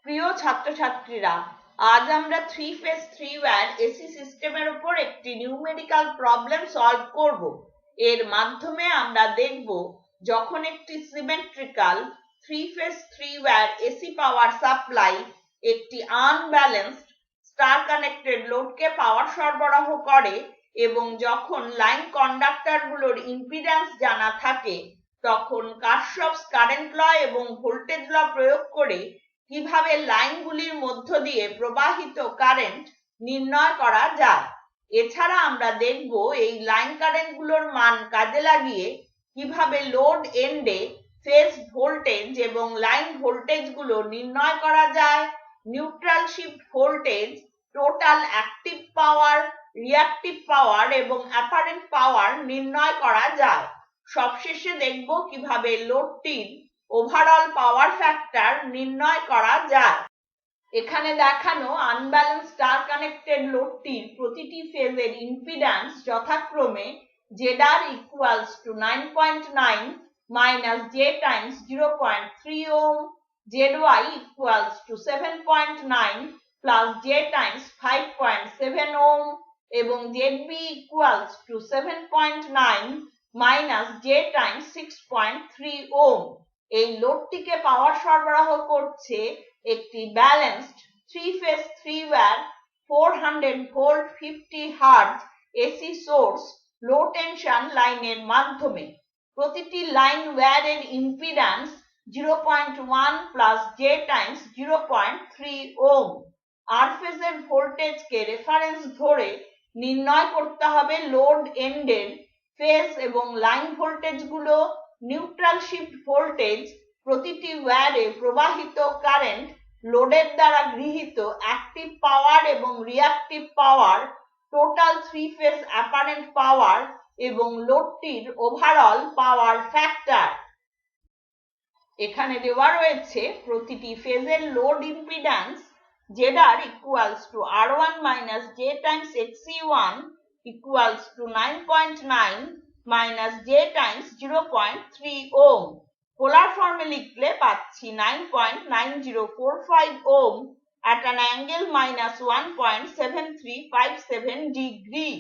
প্রিয় ছাত্রছাত্রীরা, আজ আমরা 3 ফেজ 3 ওয়্যার এসি সিস্টেমের উপর একটি নিউমেরিক্যাল প্রবলেম সলভ করব। এর মাধ্যমে আমরা দেখব যখন একটি symmetrical 3 phase 3 wire AC power supply একটি আনব্যালেন্সড স্টার কানেক্টেড লোডকে পাওয়ার সরবরাহ করে এবং যখন লাইন কন্ডাক্টরগুলোর ইম্পিডেন্স জানা থাকে তখন কারশফস কারেন্ট ল এবং ভোল্টেজ ল প্রয়োগ করে কিভাবে লাইনগুলির মধ্য দিয়ে প্রবাহিত কারেন্ট নির্ণয় করা যায়। এছাড়া আমরা দেখব এই লাইন কারেন্টগুলোর মান কাজে লাগিয়ে কিভাবে লোড এন্ডে ফেজ ভোল্টেজ এবং লাইন ভোল্টেজগুলো নির্ণয় করা যায়, neutral shift voltage, total active power, reactive power এবং অ্যাপারেন্ট পাওয়ার নির্ণয় করা যায়। সবশেষে দেখব কিভাবে লোডটির ওভারঅল পাওয়ার ফ্যাক্টর নির্ণয় করা যায়। এখানে দেখানো আনব্যালেন্সড স্টার কানেক্টেড লোডটির প্রতিটি ফেজের ইম্পিডেন্স যথাক্রমে ZR equals to 9.9 minus J times 0.3 ohm, ZY equals to 7.9 plus J times 5.7 ohm এবং ZB equals to 7.9 minus J times 6.3 ohm। এই লোডটিকে পাওয়ার সরবরাহ করছে একটি balanced 3 phase 3 wire 400 volt 50 hertz AC source low tension লাইনের মাধ্যমে। প্রতিটি line ওয়্যারের impedance 0.1 plus j times 0.3 ohm. আর ফেজের ভোল্টেজকে রেফারেন্স ধরে নির্ণয় করতে হবে লোড এন্ডের ফেজ এবং লাইন ভোল্টেজগুলো, নিউট্রাল শিফট ভোল্টেজ, প্রতিটি ওয়্যারে প্রবাহিত কারেন্ট, লোডের দ্বারা গৃহীত অ্যাক্টিভ পাওয়ার এবং রিঅ্যাক্টিভ পাওয়ার, টোটাল 3 ফেজ অ্যাপারেন্ট পাওয়ার এবং লোডটির ওভারঅল পাওয়ার ফ্যাক্টর। এখানে দেওয়া রয়েছে প্রতিটি ফেজের load impedance ZR equals to R1 minus J times XC1 equals to 9.9 minus J times 0.3 ohm। পোলার ফর্মে লিখলে পাচ্ছি 9.9045 ohm at an angle minus 1.7357 degree।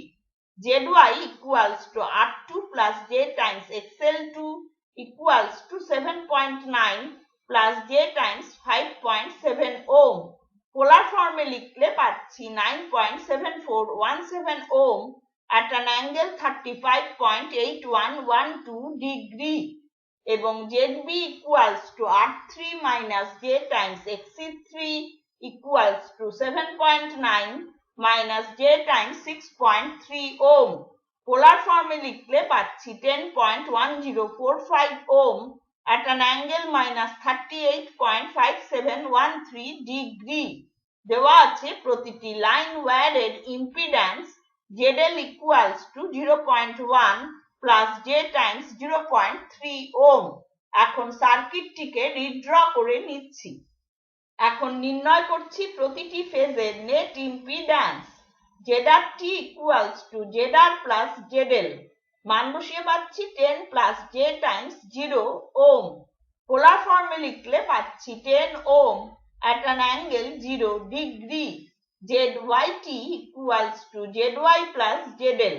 ZY equals to R2 plus J times XL2 equals to 7.9 plus J times 5.7 ohm। পোলার ফর্মে লিখলে পাচ্ছি 9.7417 ohm at an angle 35.8112 degree এবং ZB equals to R3 minus J times XC3 equals to 7.9 minus J times 6.3 ohm। পোলার ফর্মে লিখলে পাচ্ছি 10.1045 ohm at an angle minus 38.5713 degree। দেওয়া আছে প্রতিটি লাইন ওয়্যারের impedance ZL equals to 0.1 plus J times 0.3 ohm। এখন সার্কিটটিকে রিড্র করে নিচ্ছি। এখন নির্ণয় করছি প্রতিটি ফেজের net impedance. ZRT equals to ZR plus ZL। মান বসিয়ে পাচ্ছি 10 plus J times 0 ohm। পোলার ফর্মে লিখলে পাচ্ছি 10 ohm at an angle 0 degree। ZYT equals to ZY plus ZL।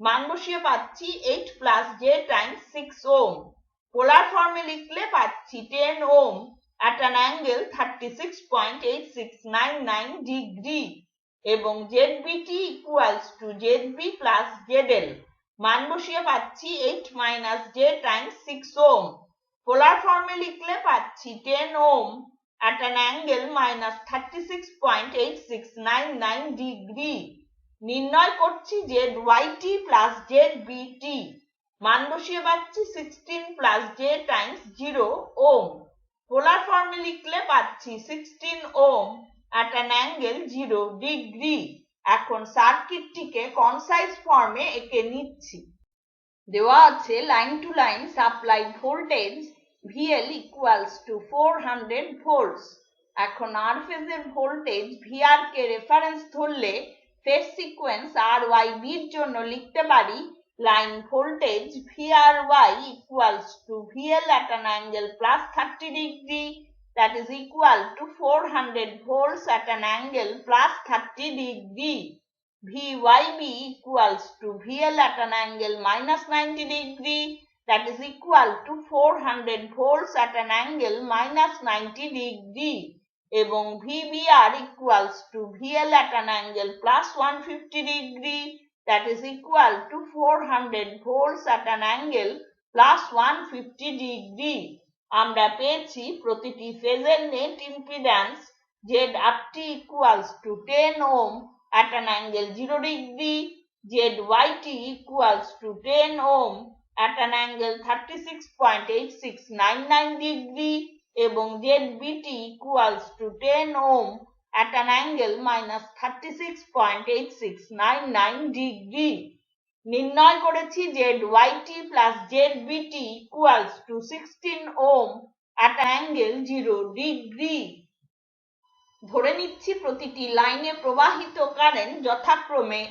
মান বসিয়ে পাচ্ছি 8 plus J times 6 ohm। পোলার ফর্মে লিখলে পাচ্ছি 10 ohm at an angle 36.8699 degree এবং ZBT equals to ZB plus ZL। মান বসিয়ে পাচ্ছি 8 minus J times 6 ohm। পোলার ফর্মে লিখলে পাচ্ছি 10 ohm at an angle minus 36.8699 degree। নির্ণয় করছি ZYT plus ZBT। মান বসিয়ে পাচ্ছি 16 plus J times 0 ohm। পোলার ফর্মে লিখলে পাচ্ছি 16 ohm at an angle 0 degree। এখন সার্কিটটিকে কনসাইজ ফর্মে এঁকে নিচ্ছি। দেওয়া আছে line to line supply voltage VL equals to 400 volts। এখন আর ফেজের ভোল্টেজ VR কে রেফারেন্স ধরলে ফেজ সিকোয়েন্স RYB এর জন্য লিখতে পারি line voltage VRY equals to VL at an angle plus 30 degree that is equal to 400 volts at an angle plus 30 degree. VYB equals to VL at an angle minus 90 degree, that is equal to 400 volts at an angle minus 90 degree. এবং VBR equals to VL at an angle plus 150 degree, that is equal to 400 volts at an angle plus 150 degree. আমরা পেয়েছি প্রতিটি ফেজের net impedance ZRT equals to 10 ohm at an angle 0 degree, ZYT equals to 10 ohm at an angle 36.8699 degree এবং ZBT equals to 10 ohm at an angle minus 36.8699 degree. নির্ণয় করেছি ZYT plus ZBT equals to 16 ohm at an angle 0 degree. ধরে নিচ্ছি প্রতিটি লাইনে প্রবাহিত current যথাক্রমে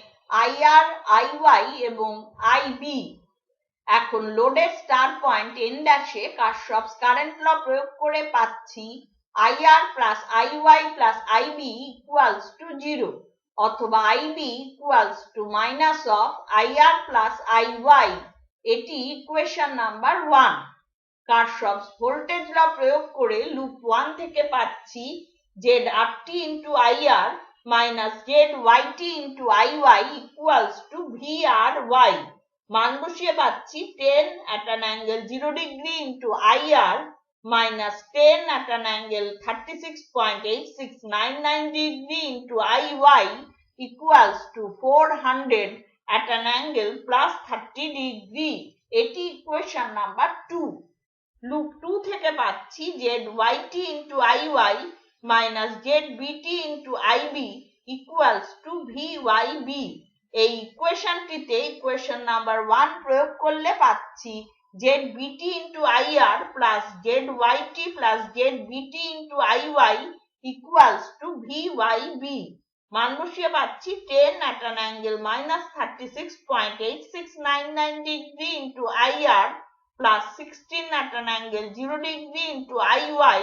IR, IY এবং IB। এখন লোডের স্টার পয়েন্ট N ড্যাশে কারশফস কারেন্ট ল প্রয়োগ করে পাচ্ছি IR plus IY plus IB equals to 0 অথবা IB equals to minus of IR plus IY। এটি ইকুয়েশন নাম্বার 1। কারশফস ভোল্টেজ ল প্রয়োগ করে লুপ 1 থেকে পাচ্ছি ZRT into IR minus ZYT into IY equals to VRY। মান বসিয়ে পাচ্ছি 10 at an angle 0 degree into IR minus 10 at an angle 36.8699 degree into IY equals to 400 at an angle plus 30 degree। এটি equation number 2। Loop 2 থেকে পাচ্ছি ZYT into IY minus ZBT into IB equals to VYB। এই ইকুয়েশনটিতে equation number 1 প্রয়োগ করলে পাচ্ছি ZBT into IR plus ZYT plus ZBT into IY equals to VYB। মান বসিয়ে পাচ্ছি 10 at an angle minus 36.8699 degree into IR plus 16 at an angle 0 degree into IY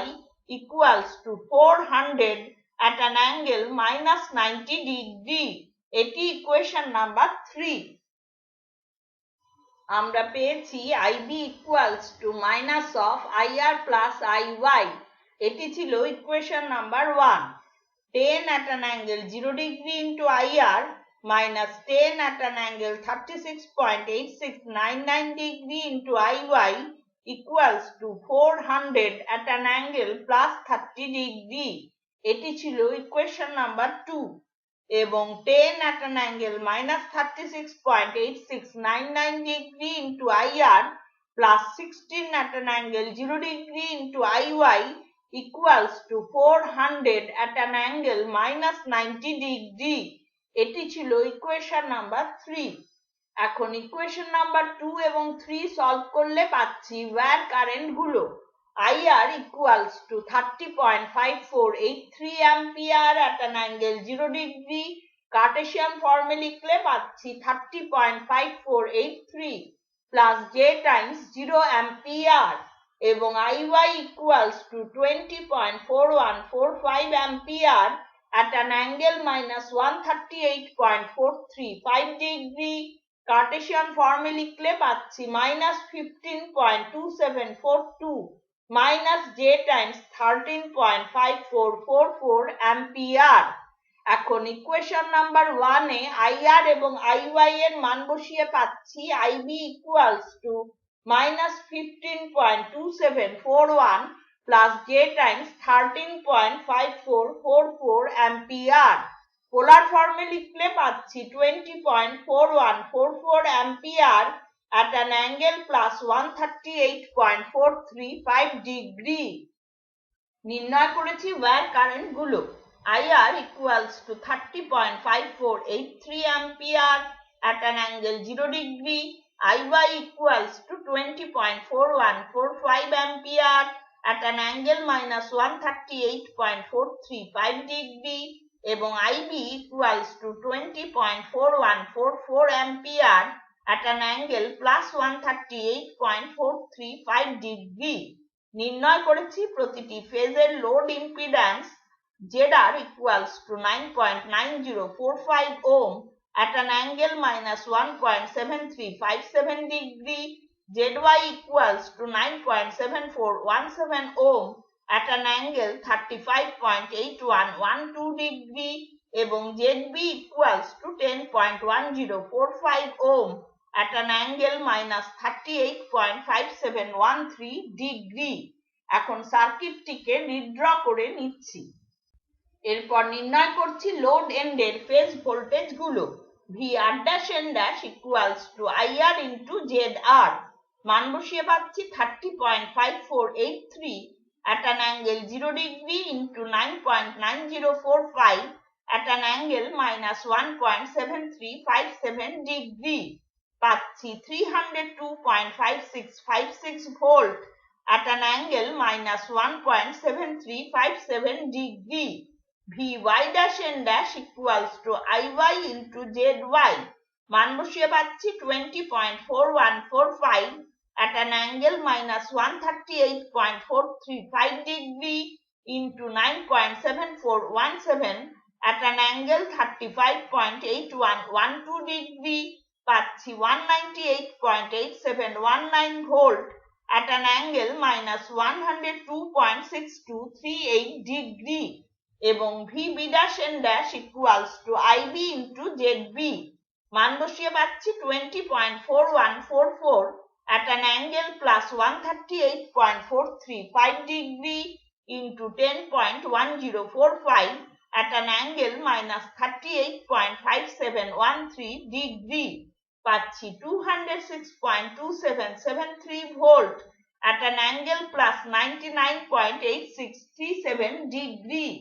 equals to 400 at an angle minus 90 degree। এটি equation number 3। আমরা পেয়েছি IB equals to minus of IR plus IY। এটি ছিল equation number 1। 10 at an angle 0 degree into IR minus 10 at an angle 36.8699 degree into IY equals to 400 at an angle plus 30 degree। এটি ছিল equation number 2। এবং 10 at an angle minus 36.8699 degree into IR plus 16 at an angle 0 degree into IY equals to 400 at an angle minus 90 degree। এটি ছিল equation number 3। এখন equation number 2 এবং 3 solve করলে পাচ্ছি wire current গুলো। IR equals to 30.5483 ampere at an angle 0 degree। Cartesian ফর্মে লিখলে পাচ্ছি 30.5483 plus J times 0 ampere এবং IY equals to 20.4145 ampere at an angle minus 138.435 degree। Cartesian ফর্মে লিখলে পাচ্ছি minus 15.2742 minus J times 13.5444 ampere। এখন ইকুয়েশন নাম্বার 1 এ IR এবং IY এর মান বসিয়ে পাচ্ছি IB equals to minus 15.2741 plus J times 13.5444 ampere। পোলার ফর্মে লিখলে পাচ্ছি 20.4144 ampere at an angle plus 138.435 degree। নির্ণয় করেছি ওয়্যার কারেন্ট গুলো। IR equals to 30.5483 ampere at an angle 0 degree, IY equals to 20.4145 ampere at an angle minus 138.435 degree এবং IB equals to 20.4144 ampere at an angle plus 138.435 degree। নির্ণয় করেছি প্রতিটি ফেজের load impedance ZR equals to 9.9045 ohm at an angle minus 1.7357 degree, ZY equals to 9.7417 ohm at an angle 35.8112 degree এবং ZB equals to 10.1045 ohm at an angle minus 38.5713 degree. এখন সার্কিটটিকে redraw করে নিচ্ছি। এরপর নির্ণয় করছি লোড এন্ডের ফেজ ভোল্টেজ গুলো। VR' equals to IR into ZR, মান বসিয়ে পাচ্ছি 30.5483 at an angle 0 degree into 9.9045 at an angle minus 1.7357 degree, পাচ্ছি 302.5656 volt at an angle minus 1.7357 degree. VY' equals to IY into ZY, মান বসিয়ে পাচ্ছি 20.4145 at an angle minus 138.435 degree into 9.7417 at an angle 35.8112 degree, পাচ্ছি 198.8719 volt at an angle minus 102.6238 degree এবং VB' equals to IB into ZB, মান বসিয়ে পাচ্ছি 20.4144 at an angle plus 138.435 degree into 10.1045 at an angle minus 38.5713 degree, পাচ্ছি 206.2773 volt at an angle plus 99.8637 degree.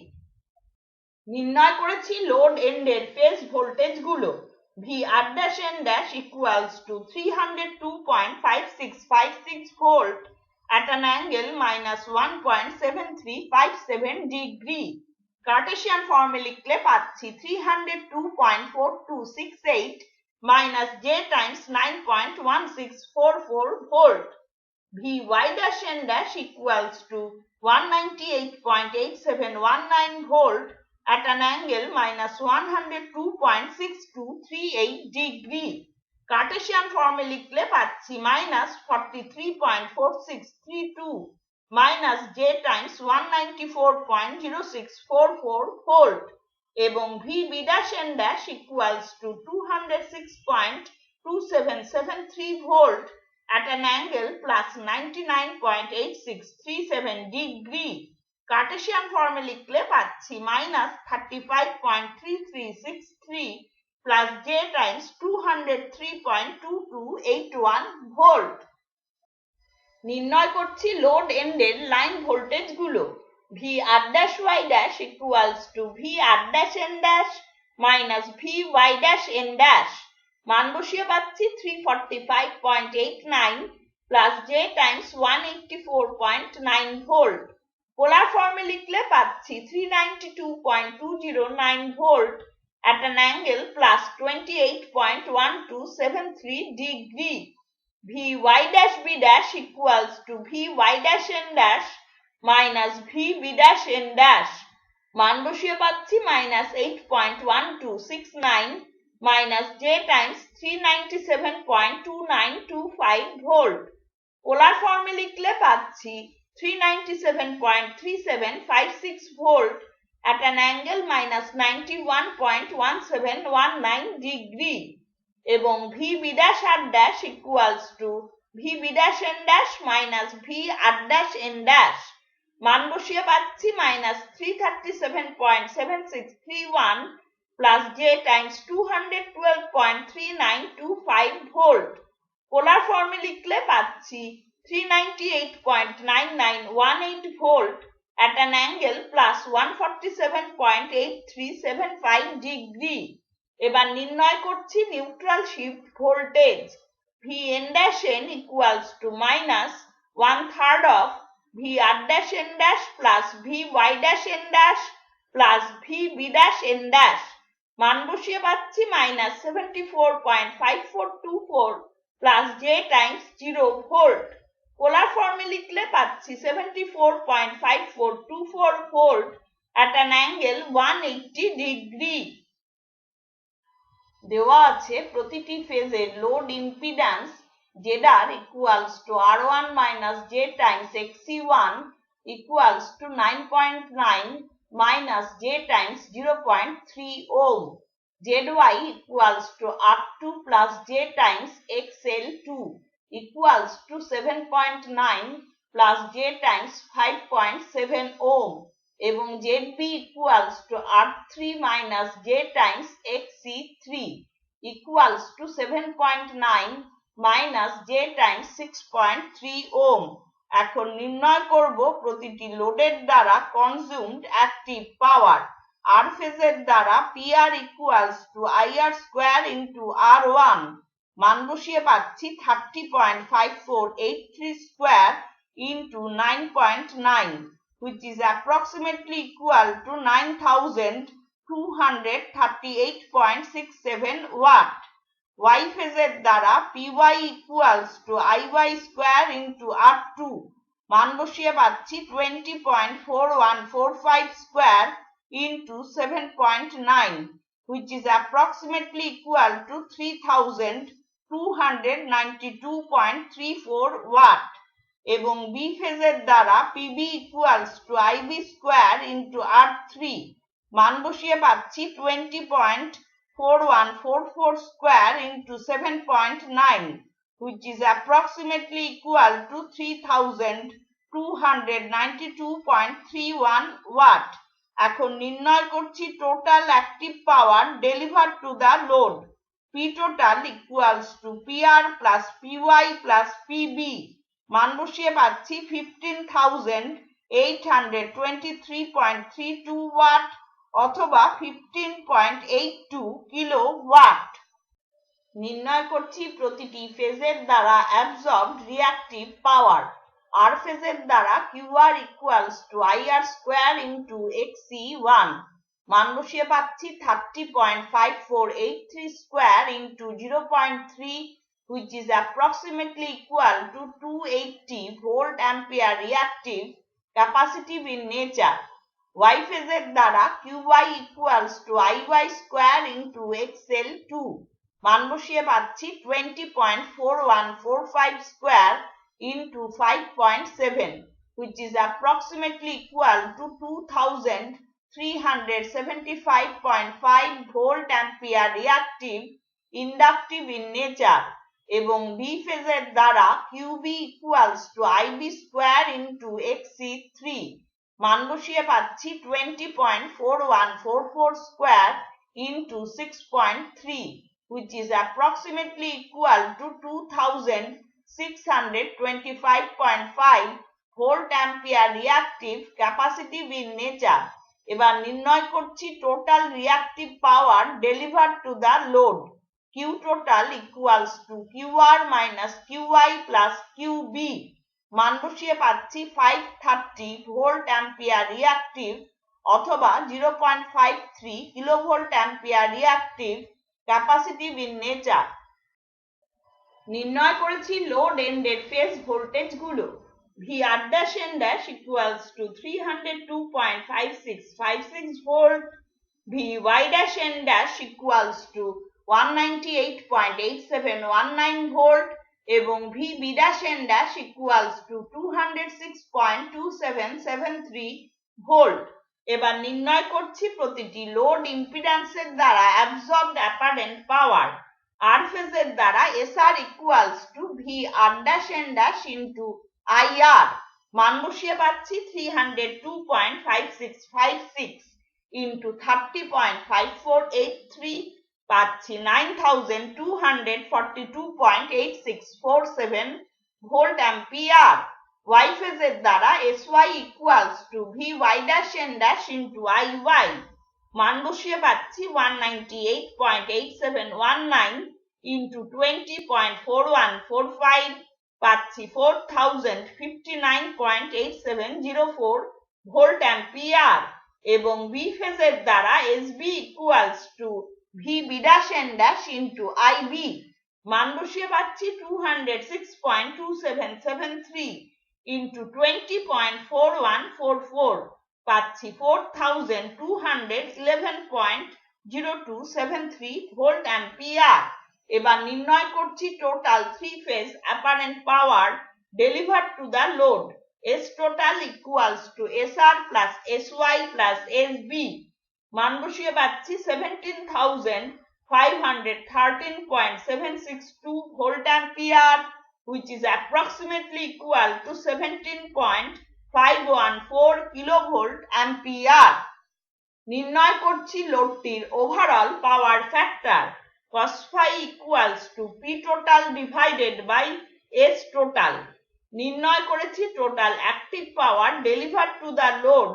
নির্ণয় করেছি load এন্ডের phase voltage গুলো। VR' equals to 302.5656 volt at an angle minus 1.7357 degree. Cartesian ফর্মে লিখলে পাচ্ছি 302.4268 minus J times 9.1644 volt. VY' equals to 198.8719 volt at an angle minus 102.6238 degree. Cartesian ফর্মে লিখলে পাচ্ছি minus 43.4632 minus J times 194.0644 volt এবং VB' equals to 206.2773 volt at an angle plus 99.8637 degree. Cartesian ফর্মে লিখলে পাচ্ছি minus 35.3363 plus J times 203.2281 volt. নির্ণয় করছি load এন্ডের লাইন ভোল্টেজ গুলো। VR'' equals to VR'' minus VY'', মান বসিয়ে পাচ্ছি 345.89 plus J times 184.9 volt. পোলার ফর্মে লিখলে পাচ্ছি 392.209 volt at an angle plus 28.1273 degree. VY''B' equals to VY'' minus VB'', মান বসিয়ে পাচ্ছি minus 8.1269 minus J times 397.2925 volt. পোলার ফর্মে লিখলে পাচ্ছি 397.3756 volt at an angle minus 91.1719 degree এবং VB'' equals to VB'' minus VR'', মান বসিয়ে পাচ্ছি minus 337.7631 plus J times 212.3925 volt. পোলার ফর্মে লিখলে পাচ্ছি 398.9918 volt at an angle plus 147.8375 degree. এবার নির্ণয় করছি neutral shift voltage. Vn' equals to minus 1/3 of VR' plus VY' plus VB', মান বসিয়ে পাচ্ছি minus 74.5424 plus J times 0 volt. পোলার ফর্মে লিখলে পাচ্ছি 74.5424 volt at an angle 180 degree. দেওয়া আছে প্রতিটি ফেজের load impedance ZR equals to R1 minus J times XC1 equals to 9.9 minus J times 0.3 ohm. ZY equals to R2 plus J times XL2 equals to 7.9 plus J times 5.7 ohm. এবং ZB equals to R3 minus J times XC3 equals to 7.9 minus J times 6.3 ohm. এখন নির্ণয় করব প্রতিটি লোডের দ্বারা consumed active পাওয়ার। আর ফেজের দ্বারা PR equals to IR square into R1, মান বসিয়ে পাচ্ছি 30.5483 square into 9.9, which is approximately equal to 9238.67 watt. Y ফেজের দ্বারা PY equals to IY square into R2, মান বসিয়ে পাচ্ছি 20.4145 square into 7.9, which is approximately equal to 3292.34 watt. এবং B ফেজের দ্বারা PB equals to IB square into R3, মান বসিয়ে পাচ্ছি 20.4144 square into 7.9, which is approximately equal to 3292.31 watt. এখন নির্ণয় করছি total active power deliver to the load. P total equals to PR plus PY plus PB, মান বসিয়ে পাচ্ছি 15,823.32 watt অথবা 15.82 কিলো ওয়াট। নির্ণয় করছি প্রতিটি ফেজের দ্বারা অ্যাবজর্বড রিঅ্যাক্টিভ পাওয়ার। আর ফেজের দ্বারা QR equals to IR square into XC1, মান বসিয়ে পাচ্ছি 30.5483 square into 0.3, which is approximately equal to 280 volt ampere reactive capacitive in nature. Y ফেজের দ্বারা QY equals to IY square into XL2, মান বসিয়ে পাচ্ছি 20.4145 square into 5.7, which is approximately equal to 2375.5 volt ampere reactive inductive in nature. এবং B ফেজের দ্বারা QB equals to IB square into XC3, মান বসিয়ে পাচ্ছি 20.4144 square into 6.3, which is approximately equal to 2625.5 volt ampere reactive capacitive in nature. এবার নির্ণয় করছি total reactive power deliver to the load. Q total equals to QR minus QY plus QB, মান বসিয়ে পাচ্ছি 530 volt ampere reactive অথবা 0.53 kilovolt ampere reactive capacitive in nature. নির্ণয় করেছি load ended phase voltage গুলো। VR dash N dash equals to 302.5656 volt, VY dash N dash equals to 198.8719 volt এবং VB dash N dash equals to 206.2773 volt. এবার নির্ণয় করছি প্রতিটি load ইম্পিড্যান্সের দ্বারা absorbed apparent power. আর ফেজের দ্বারা SR equals to VR dash N dash into IR, মান বসিয়ে পাচ্ছি 302.5656 into 30.5483, পাচ্ছি 9242.8647 ভোল্ট অ্যাম্পিয়ার। Y ফেজের দ্বারা SY equals to VY dash N dash into IY, মান বসিয়ে পাচ্ছি 198.8719 into 20.4145, পাচ্ছি 4059.8704 ভোল্ট অ্যাম্পিয়ার। এবং B ফেজের দ্বারা SB equals to VB dash N dash into IB, মান বসিয়ে পাচ্ছি 206.2773 ইন্টু 20.4144 পাচ্ছি 4211.0273 ভোল্ট অ্যাম্পিয়ার। এবার নির্ণয় করছি total three phase apparent power delivered to the load. S total equals to SR plus SY plus SB। মান বসিয়ে পাচ্ছি 17,513.762 volt ampere, which is approximately equal to 17.514 kilovolt ampere. নির্ণয় করছি লোডটির overall power factor. cos phi equals to P total divided by S total। নির্ণয় করেছি total active power delivered to the load.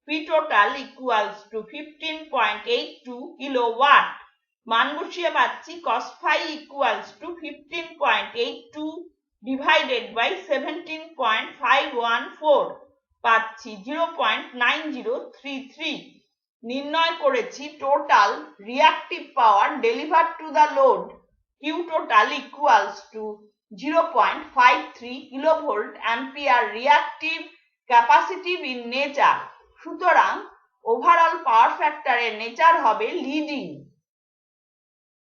P total equals to 15.82 kilowatt. মান বসিয়ে পাচ্ছি cos phi equals to 15.82 divided by 17.514 পাচ্ছি 0.9033। নির্ণয় করেছি total reactive power delivered to the load. Q total equals to 0.53 kilovolt ampere reactive, capacitive in nature. সুতরাং overall পাওয়ার ফ্যাক্টরের nature হবে leading.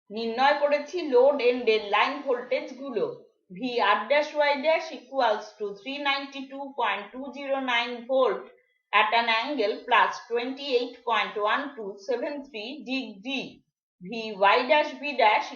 নির্ণয় করেছি লোড এন্ডের লাইন ভোল্টেজ গুলো। VR'(Y' equals to 392.209 volt at an angle plus 28.1273 degree. VY'(B'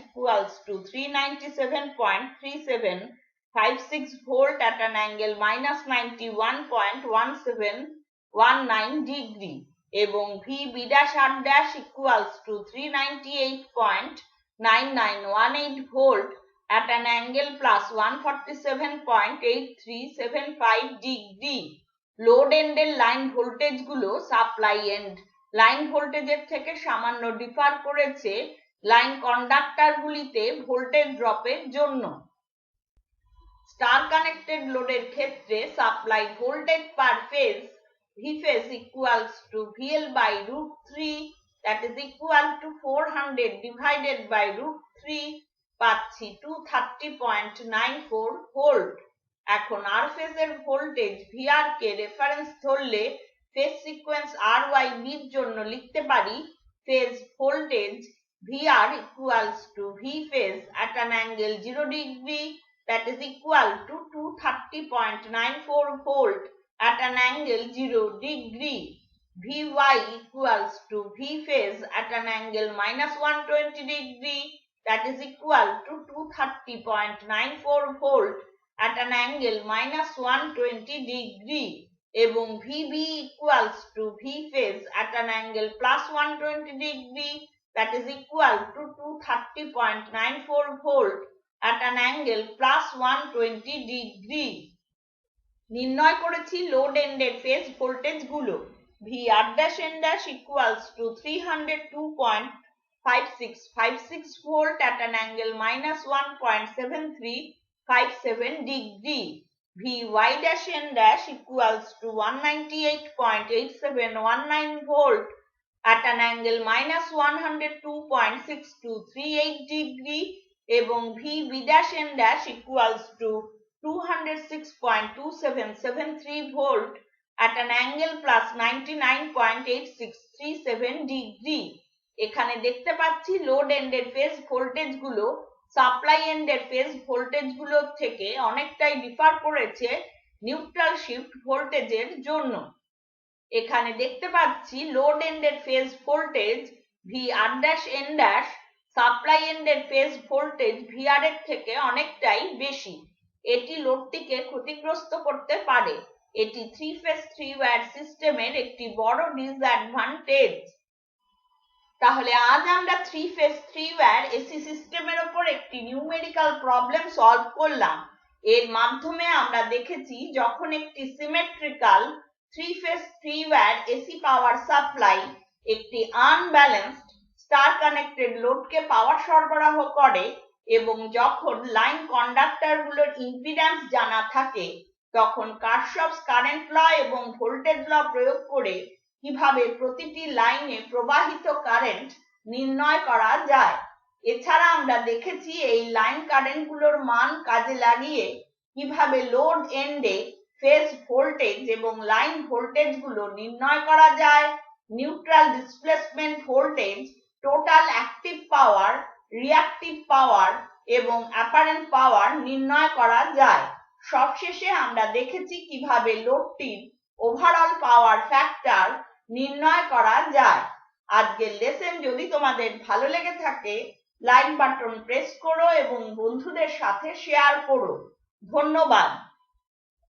equals to 397.3756 volt at an angle minus 91.1719 degree এবং VB'(R' equals to 398.9918 volt at an angle plus 147.8375 degree। Load এন্ডের line voltage গুলো supply end line ভোল্টেজের থেকে সামান্য differ করেছে line conductor গুলিতে voltage ড্রপের জন্য। স্টার কানেক্টেড লোডের ক্ষেত্রে supply voltage per phase V phase equals to VL by √3, that is equal to 400 divided by √3 পাচ্ছি 230.94 ভোল্ট। এখন আর ফেজের ভোল্টেজ VR কে রেফারেন্স ধরলে ফেজ সিকোয়েন্স RYB এর জন্য লিখতে পারি phase voltage VR equals to V phase at an angle 0 degree, that is equal to 230.94 volt at an angle 0 degree. VY equals to V phase at an angle minus 120 degree, that is equal to 230.94 volt at an angle minus 120 degree এবং VB equals to V phase at an angle plus 120 degree, that is equal to 230.94 volt at an angle plus 120 degree। নির্ণয় করেছি load এন্ডের phase voltage গুলো। VR'(N' equals to 302.5656 volt at an angle minus 1.7357 degree. VY'(N' equals to 198.8719 volt at an angle minus 102.6238 degree এবং VB'(N' equals to 206.2773 volt at an angle plus 99.8637 degree। এখানে দেখতে পাচ্ছি load এন্ডের phase voltage গুলো supply এন্ডের phase voltage গুলোর থেকে অনেকটাই ডিফার করেছে নিউট্রাল শিফট ভোল্টেজের জন্য। এখানে দেখতে পাচ্ছি লোড এন্ডের ফেজ ভোল্টেজ VR'(N' সাপ্লাই এন্ডের ফেজ ভোল্টেজ VR এর থেকে অনেকটাই বেশি। এটি লোডটিকে ক্ষতিগ্রস্ত করতে পারে। এটি থ্রি ফেজ থ্রি ওয়্যার সিস্টেমের একটি বড় ডিসঅ্যাডভান্টেজ। তাহলে আজ আমরা three phase three wire AC সিস্টেমের উপর একটি নিউমেরিক্যাল প্রবলেম সলভ করলাম। এর মাধ্যমে আমরা দেখেছি যখন একটি symmetrical three phase three wire AC power supply একটি আনব্যালেন্সড স্টার কানেক্টেড লোডকে পাওয়ার সরবরাহ করে এবং যখন লাইন কন্ডাক্টর গুলোর ইম্পিডেন্স জানা থাকে তখন কারশফস কারেন্ট ল এবং ভোল্টেজ ল প্রয়োগ করে কিভাবে প্রতিটি লাইনে প্রবাহিত কারেন্ট নির্ণয় করা যায়। এছাড়া আমরা দেখেছি এই লাইন কারেন্টগুলোর মান কাজে লাগিয়ে কিভাবে লোড এন্ডে ফেজ ভোল্টেজ এবং লাইন ভোল্টেজগুলো নির্ণয় করা যায়, neutral displacement voltage, total active power, reactive power এবং অ্যাপারেন্ট পাওয়ার নির্ণয় করা যায়। সবশেষে আমরা দেখেছি কিভাবে লোডটির ওভারঅল পাওয়ার ফ্যাক্টর নির্ণয় করা যায়। আজকের লেসন যদি তোমাদের ভালো লেগে থাকে লাইক বাটন প্রেস করো এবং বন্ধুদের সাথে শেয়ার করো। ধন্যবাদ।